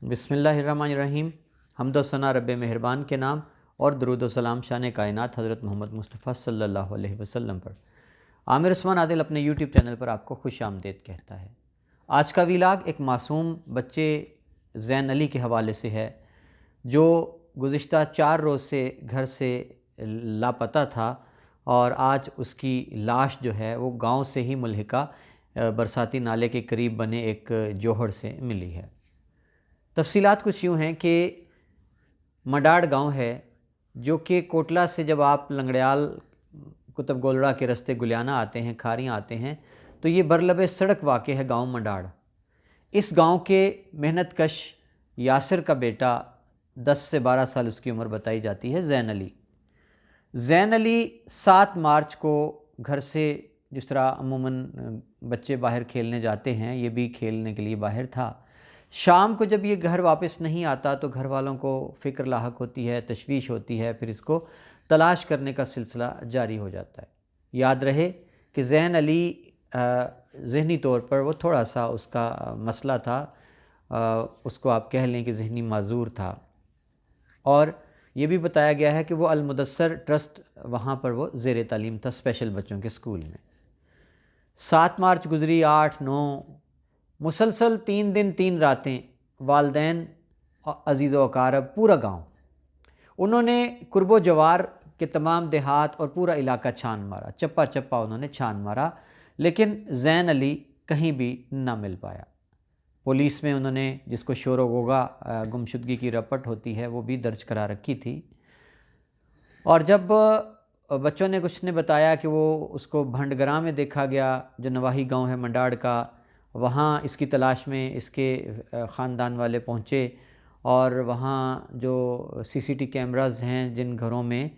بسم اللہ الرحمن الرحیم۔ حمد و ثنا رب مہربان کے نام اور درود و سلام شان کائنات حضرت محمد مصطفیٰ صلی اللہ علیہ وسلم پر۔ عامر عثمان عادل اپنے یوٹیوب چینل پر آپ کو خوش آمدید کہتا ہے۔ آج کا ویلاگ ایک معصوم بچے زین علی کے حوالے سے ہے، جو گزشتہ 4 روز سے گھر سے لاپتہ تھا اور آج اس کی لاش جو ہے وہ گاؤں سے ہی ملحقہ برساتی نالے کے قریب بنے ایک جوہڑ سے ملی ہے۔ تفصیلات کچھ یوں ہیں کہ مڈاڑ گاؤں ہے جو کہ کوٹلہ سے جب آپ لنگڑیال کتب گولڑا کے رستے گلیانہ آتے ہیں، کھاریاں آتے ہیں، تو یہ برلب سڑک واقع ہے گاؤں مڈاڑ۔ اس گاؤں کے محنت کش یاسر کا بیٹا 10 سے 12 سال اس کی عمر بتائی جاتی ہے، زین علی۔ زین علی 7 مارچ کو گھر سے، جس طرح عموماً بچے باہر کھیلنے جاتے ہیں، یہ بھی کھیلنے کے لیے باہر تھا۔ شام کو جب یہ گھر واپس نہیں آتا تو گھر والوں کو فکر لاحق ہوتی ہے، تشویش ہوتی ہے، پھر اس کو تلاش کرنے کا سلسلہ جاری ہو جاتا ہے۔ یاد رہے کہ زین علی ذہنی طور پر وہ تھوڑا سا اس کا مسئلہ تھا، اس کو آپ کہہ لیں کہ ذہنی معذور تھا، اور یہ بھی بتایا گیا ہے کہ وہ المدثر ٹرسٹ وہاں پر وہ زیر تعلیم تھا، اسپیشل بچوں کے اسکول میں۔ 7 مارچ گزری، 8، 9، مسلسل 3 دن 3 راتیں والدین، عزیز و اقارب، پورا گاؤں، انہوں نے قرب و جوار کے تمام دیہات اور پورا علاقہ چھان مارا، چپا چپا انہوں نے چھان مارا، لیکن زین علی کہیں بھی نہ مل پایا۔ پولیس میں انہوں نے، جس کو شور و غوغا گمشدگی کی رپٹ ہوتی ہے، وہ بھی درج کرا رکھی تھی، اور جب بچوں نے کچھ نے بتایا کہ وہ اس کو بھنڈگراں میں دیکھا گیا، جو نواحی گاؤں ہے منڈاڑ کا، وہاں اس کی تلاش میں اس کے خاندان والے پہنچے، اور وہاں جو سی سی ٹی کیمراز ہیں جن گھروں میں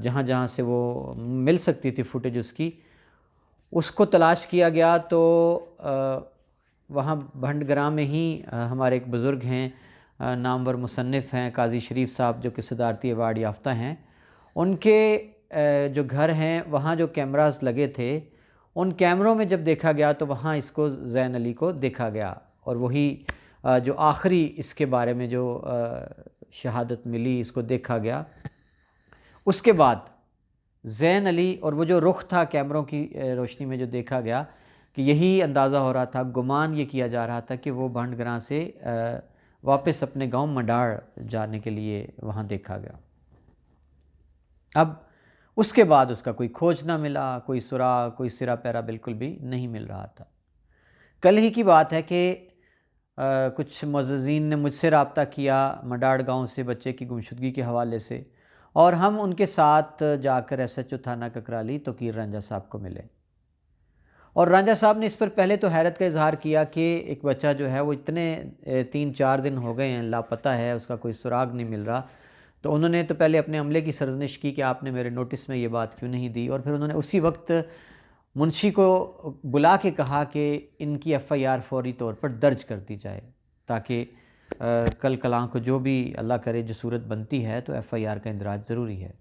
جہاں جہاں سے وہ مل سکتی تھی فوٹیج اس کو تلاش کیا گیا، تو وہاں بھنڈگراں میں ہی ہمارے ایک بزرگ ہیں، نامور مصنف ہیں قاضی شریف صاحب، جو کہ صدارتی ایوارڈ یافتہ ہیں، ان کے جو گھر ہیں وہاں جو کیمراز لگے تھے، ان کیمروں میں جب دیکھا گیا تو وہاں اس کو زین علی کو دیکھا گیا، اور وہی جو آخری اس کے بارے میں جو شہادت ملی، اس کو دیکھا گیا۔ اس کے بعد زین علی، اور وہ جو رخ تھا کیمروں کی روشنی میں جو دیکھا گیا، کہ یہی اندازہ ہو رہا تھا، گمان یہ کیا جا رہا تھا کہ وہ بھنڈگراں سے واپس اپنے گاؤں مڈاڑ جانے کے لیے وہاں دیکھا گیا۔ اب اس کے بعد اس کا کوئی کھوج نہ ملا، کوئی سراغ، کوئی سرا پیرا بالکل بھی نہیں مل رہا تھا۔ کل ہی کی بات ہے کہ کچھ معززین نے مجھ سے رابطہ کیا مڈاڑ گاؤں سے بچے کی گمشدگی کے حوالے سے، اور ہم ان کے ساتھ جا کر ایس ایچ او تھانہ ککرالی توقیر رانجھا صاحب کو ملے، اور رانجھا صاحب نے اس پر پہلے تو حیرت کا اظہار کیا کہ ایک بچہ جو ہے وہ اتنے 3-4 دن ہو گئے ہیں لاپتہ ہے، اس کا کوئی سراغ نہیں مل رہا۔ تو انہوں نے تو پہلے اپنے عملے کی سرزنش کی کہ آپ نے میرے نوٹس میں یہ بات کیوں نہیں دی، اور پھر انہوں نے اسی وقت منشی کو بلا کے کہا کہ ان کی ایف آئی آر فوری طور پر درج کر دی جائے، تاکہ کل کلاں کو جو بھی اللہ کرے جو صورت بنتی ہے تو ایف آئی آر کا اندراج ضروری ہے۔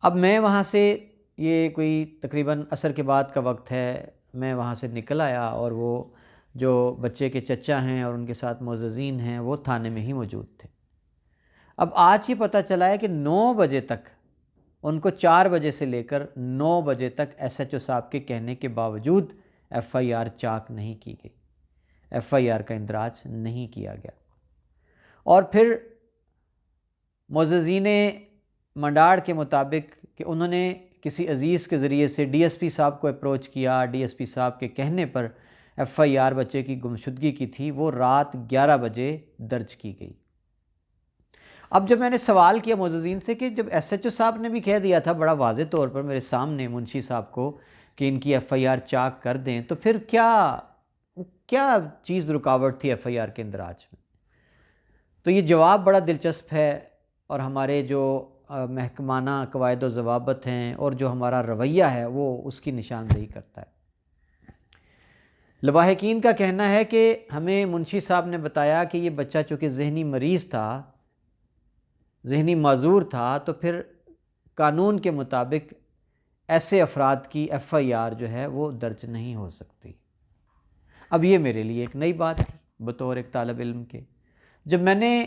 اب میں وہاں سے، یہ کوئی تقریباً عصر کے بعد کا وقت ہے، میں وہاں سے نکل آیا، اور وہ جو بچے کے چچا ہیں اور ان کے ساتھ معززین ہیں وہ تھانے میں ہی موجود تھے۔ اب آج یہ پتہ چلا ہے کہ 9 بجے تک، ان کو 4 بجے سے لے کر 9 بجے تک ایس ایچ او صاحب کے کہنے کے باوجود ایف آئی آر چاک نہیں کی گئی، ایف آئی آر کا اندراج نہیں کیا گیا۔ اور پھر معززین منڈاڑ کے مطابق کہ انہوں نے کسی عزیز کے ذریعے سے ڈی ایس پی صاحب کو اپروچ کیا، ڈی ایس پی صاحب کے کہنے پر ایف آئی آر بچے کی گمشدگی کی تھی، وہ رات 11 بجے درج کی گئی۔ اب جب میں نے سوال کیا معززین سے کہ جب ایس ایچ او صاحب نے بھی کہہ دیا تھا بڑا واضح طور پر میرے سامنے منشی صاحب کو کہ ان کی ایف آئی آر چاک کر دیں، تو پھر کیا چیز رکاوٹ تھی ایف آئی آر کے اندراج میں؟ تو یہ جواب بڑا دلچسپ ہے، اور ہمارے جو محکمانہ قواعد و ضوابط ہیں اور جو ہمارا رویہ ہے وہ اس کی نشاندہی کرتا ہے۔ لواحقین کا کہنا ہے کہ ہمیں منشی صاحب نے بتایا کہ یہ بچہ چونکہ ذہنی مریض تھا، ذہنی معذور تھا، تو پھر قانون کے مطابق ایسے افراد کی ایف آئی آر جو ہے وہ درج نہیں ہو سکتی۔ اب یہ میرے لیے ایک نئی بات تھی، بطور ایک طالب علم کے. جب میں نے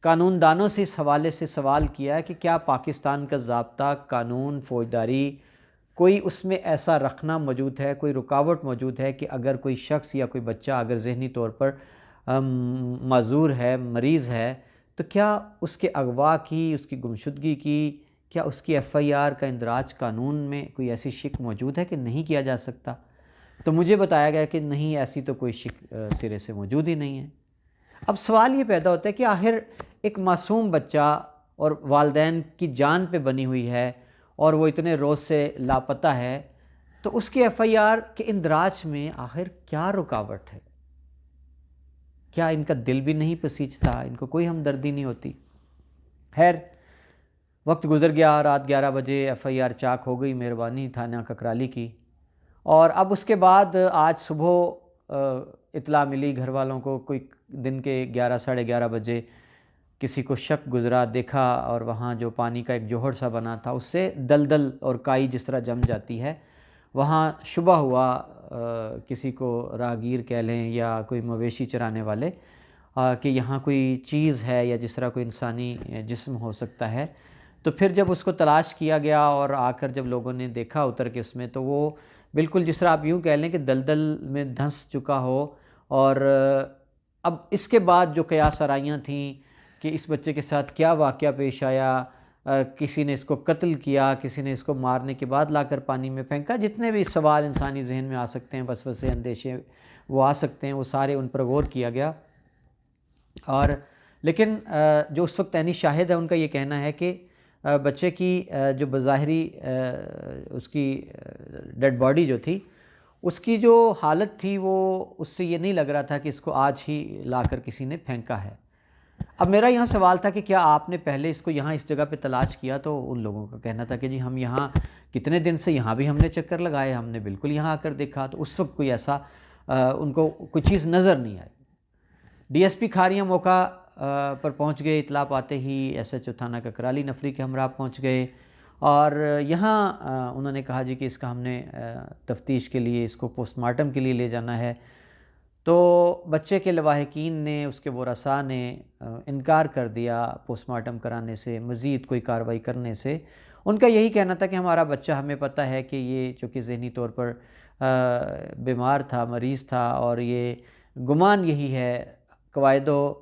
قانون دانوں سے اس حوالے سے سوال کیا کہ کیا پاکستان کا ضابطہ قانون فوجداری کوئی اس میں ایسا رکھنا موجود ہے، کوئی رکاوٹ موجود ہے کہ اگر کوئی شخص یا کوئی بچہ اگر ذہنی طور پر معذور ہے، مریض ہے، تو کیا اس کے اغوا کی، اس کی گمشدگی کی، کیا اس کی ایف آئی آر کا اندراج قانون میں کوئی ایسی شک موجود ہے کہ نہیں کیا جا سکتا؟ تو مجھے بتایا گیا کہ نہیں، ایسی تو کوئی شک سرے سے موجود ہی نہیں ہے. اب سوال یہ پیدا ہوتا ہے کہ آخر ایک معصوم بچہ اور والدین کی جان پہ بنی ہوئی ہے اور وہ اتنے روز سے لاپتہ ہے، تو اس کے ایف آئی آر کے اندراج میں آخر کیا رکاوٹ ہے؟ کیا ان کا دل بھی نہیں پسیجتا؟ ان کو کوئی ہمدردی نہیں ہوتی؟ خیر، وقت گزر گیا، رات 11 بجے ایف آئی آر چاک ہو گئی، مہربانی تھانہ ککرالی کی. اور اب اس کے بعد آج صبح اطلاع ملی گھر والوں کو، کوئی دن کے 11 ساڑھے 11 بجے کسی کو شک گزرا، دیکھا اور وہاں جو پانی کا ایک جوہر سا بنا تھا اس سے دلدل اور کائی جس طرح جم جاتی ہے، وہاں شبہ ہوا کسی کو راہگیر کہہ لیں یا کوئی مویشی چرانے والے کہ یہاں کوئی چیز ہے یا جس طرح کوئی انسانی جسم ہو سکتا ہے. تو پھر جب اس کو تلاش کیا گیا اور آ کر جب لوگوں نے دیکھا اتر کے اس میں، تو وہ بالکل جس طرح آپ یوں کہہ لیں کہ دلدل میں دھنس چکا ہو. اور اب اس کے بعد جو قیاس آرائیاں تھیں کہ اس بچے کے ساتھ کیا واقعہ پیش آیا، کسی نے اس کو قتل کیا، کسی نے اس کو مارنے کے بعد لا کر پانی میں پھینکا، جتنے بھی سوال انسانی ذہن میں آ سکتے ہیں، وسوسے، اندیشے وہ آ سکتے ہیں، وہ سارے ان پر غور کیا گیا. اور لیکن جو اس وقت عینی شاہد ہے ان کا یہ کہنا ہے کہ بچے کی جو بظاہری اس کی ڈیڈ باڈی جو تھی، اس کی جو حالت تھی وہ اس سے یہ نہیں لگ رہا تھا کہ اس کو آج ہی لا کر کسی نے پھینکا ہے. اب میرا یہاں سوال تھا کہ کیا آپ نے پہلے اس کو یہاں اس جگہ پہ تلاش کیا؟ تو ان لوگوں کا کہنا تھا کہ جی ہم یہاں کتنے دن سے یہاں بھی ہم نے چکر لگائے، ہم نے بالکل یہاں آ کر دیکھا. تو اس وقت کوئی ایسا ان کو کوئی چیز نظر نہیں آئی. ڈی ایس پی کھاریاں موقع پر پہنچ گئے، اطلاع پاتے ہی ایس ایچ او تھانہ ککرالی نفری کے ہمراہ پہنچ گئے اور یہاں انہوں نے کہا جی کہ اس کا ہم نے تفتیش کے لیے اس کو پوسٹ مارٹم کے لیے لے جانا ہے. تو بچے کے لواحقین نے، اس کے ورثاء نے انکار کر دیا پوسٹ مارٹم کرانے سے، مزید کوئی کارروائی کرنے سے. ان کا یہی کہنا تھا کہ ہمارا بچہ، ہمیں پتہ ہے کہ یہ چونکہ ذہنی طور پر بیمار تھا، مریض تھا، اور یہ گمان یہی ہے، قواعد و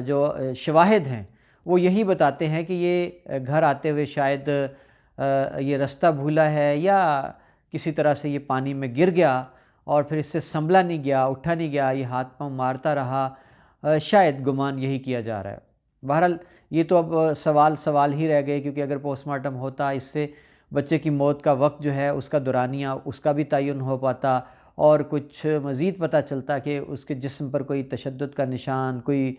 جو شواہد ہیں وہ یہی بتاتے ہیں کہ یہ گھر آتے ہوئے شاید یہ رستہ بھولا ہے یا کسی طرح سے یہ پانی میں گر گیا اور پھر اس سے سنبھلا نہیں گیا، اٹھا نہیں گیا، یہ ہاتھ پاؤں مارتا رہا، شاید گمان یہی کیا جا رہا ہے. بہرحال یہ تو اب سوال ہی رہ گئے، کیونکہ اگر پوسٹ مارٹم ہوتا اس سے بچے کی موت کا وقت جو ہے اس کا دورانیہ اس کا بھی تعین ہو پاتا اور کچھ مزید پتہ چلتا کہ اس کے جسم پر کوئی تشدد کا نشان، کوئی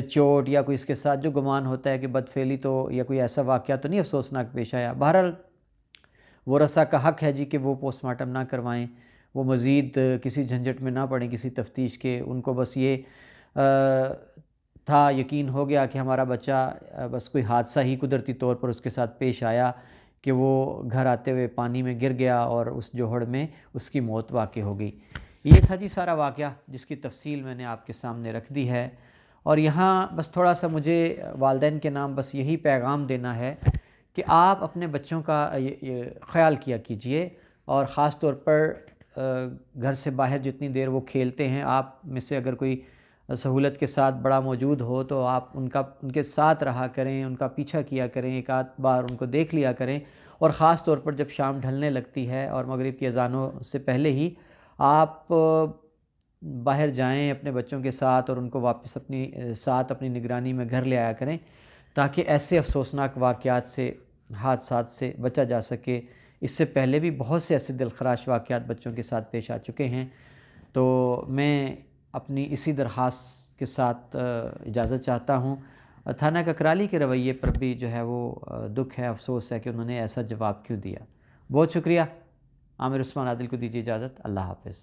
چوٹ یا کوئی اس کے ساتھ جو گمان ہوتا ہے کہ بدفعلی تو یا کوئی ایسا واقعہ تو نہیں افسوسناک پیش آیا. بہرحال ورثاء کا حق ہے جی کہ وہ پوسٹ مارٹم نہ کروائیں، وہ مزید کسی جھنجٹ میں نہ پڑیں کسی تفتیش کے. ان کو بس یہ تھا، یقین ہو گیا کہ ہمارا بچہ بس کوئی حادثہ ہی قدرتی طور پر اس کے ساتھ پیش آیا کہ وہ گھر آتے ہوئے پانی میں گر گیا اور اس جوہڑ میں اس کی موت واقع ہو گئی. یہ تھا جی سارا واقعہ، جس کی تفصیل میں نے آپ کے سامنے رکھ دی ہے. اور یہاں بس تھوڑا سا مجھے والدین کے نام بس یہی پیغام دینا ہے کہ آپ اپنے بچوں کا خیال کیا کیجئے، اور خاص طور پر گھر سے باہر جتنی دیر وہ کھیلتے ہیں، آپ میں سے اگر کوئی سہولت کے ساتھ بڑا موجود ہو تو آپ ان کے ساتھ رہا کریں، ان کا پیچھا کیا کریں، ایک آدھ بار ان کو دیکھ لیا کریں. اور خاص طور پر جب شام ڈھلنے لگتی ہے اور مغرب کی اذانوں سے پہلے ہی آپ باہر جائیں اپنے بچوں کے ساتھ اور ان کو واپس اپنی نگرانی میں گھر لے آیا کریں، تاکہ ایسے افسوسناک واقعات سے، حادثات سے بچا جا سکے. اس سے پہلے بھی بہت سے ایسے دلخراش واقعات بچوں کے ساتھ پیش آ چکے ہیں. تو میں اپنی اسی درخواست کے ساتھ اجازت چاہتا ہوں. تھانہ ککرالی کے رویے پر بھی جو ہے وہ دکھ ہے، افسوس ہے کہ انہوں نے ایسا جواب کیوں دیا. بہت شکریہ. عامر عثمان عادل کو دیجیے اجازت. اللہ حافظ.